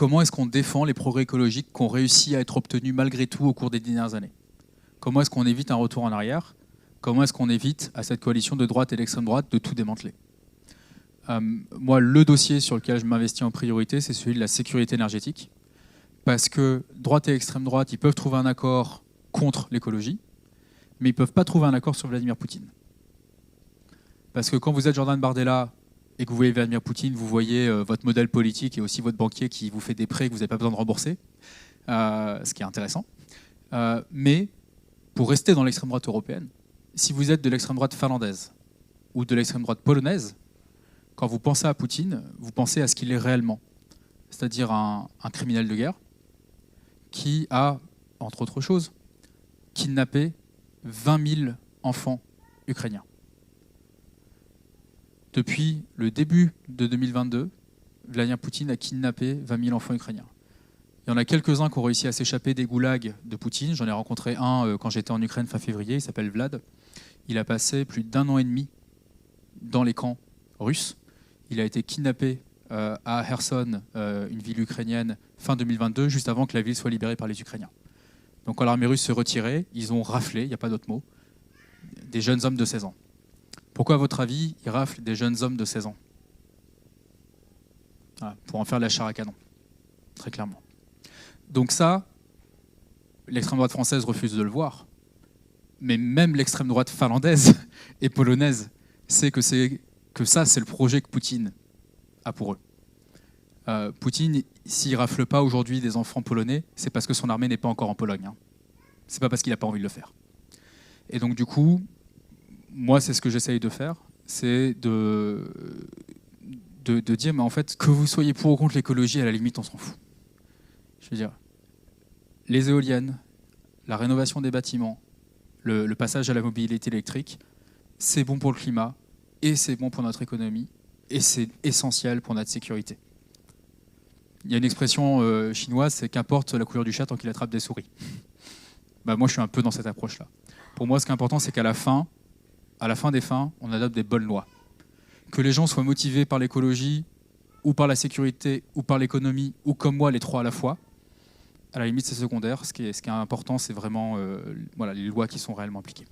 comment est-ce qu'on défend les progrès écologiques qui ont réussi à être obtenus malgré tout au cours des dernières années? Comment est-ce qu'on évite un retour en arrière? Comment est-ce qu'on évite à cette coalition de droite et d'extrême droite de tout démanteler? Moi, le dossier sur lequel je m'investis en priorité, c'est celui de la sécurité énergétique. Parce que droite et extrême droite, ils peuvent trouver un accord contre l'écologie, mais ils ne peuvent pas trouver un accord sur Vladimir Poutine. Parce que quand vous êtes Jordan Bardella et que vous voyez Vladimir Poutine, vous voyez votre modèle politique et aussi votre banquier qui vous fait des prêts que vous n'avez pas besoin de rembourser, ce qui est intéressant. Mais pour rester dans l'extrême droite européenne, si vous êtes de l'extrême droite finlandaise ou de l'extrême droite polonaise, quand vous pensez à Poutine, vous pensez à ce qu'il est réellement, c'est-à-dire un criminel de guerre qui a, entre autres choses, kidnappé 20 000 enfants ukrainiens. Depuis le début de 2022, Vladimir Poutine a kidnappé 20 000 enfants ukrainiens. Il y en a quelques-uns qui ont réussi à s'échapper des goulags de Poutine. J'en ai rencontré un quand j'étais en Ukraine fin février, il s'appelle Vlad. Il a passé plus d'1 an et demi dans les camps russes. Il a été kidnappé à Kherson, une ville ukrainienne, fin 2022, juste avant que la ville soit libérée par les Ukrainiens. Donc quand l'armée russe se retirait, ils ont raflé, il n'y a pas d'autre mot, des jeunes hommes de 16 ans. Pourquoi, à votre avis, ils raflent des jeunes hommes de 16 ans? Voilà, pour en faire la chair à canon, très clairement. Donc ça, l'extrême droite française refuse de le voir, mais même l'extrême droite finlandaise et polonaise sait que ça, c'est le projet que Poutine a pour eux. Poutine, s'il rafle pas aujourd'hui des enfants polonais, c'est parce que son armée n'est pas encore en Pologne. Hein. C'est pas parce qu'il n'a pas envie de le faire. Et donc du coup, moi, c'est ce que j'essaye de faire, c'est de dire, mais en fait, que vous soyez pour ou contre l'écologie, à la limite, on s'en fout. Je veux dire, les éoliennes, la rénovation des bâtiments, le passage à la mobilité électrique, c'est bon pour le climat, et c'est bon pour notre économie, et c'est essentiel pour notre sécurité. Il y a une expression chinoise, c'est qu'importe la couleur du chat tant qu'il attrape des souris. Bah, moi, je suis un peu dans cette approche-là. Pour moi, ce qui est important, c'est qu'à la fin des fins, on adopte des bonnes lois. Que les gens soient motivés par l'écologie, ou par la sécurité, ou par l'économie, ou comme moi, les trois à la fois, à la limite, c'est secondaire. Ce qui est important, c'est vraiment les lois qui sont réellement appliquées.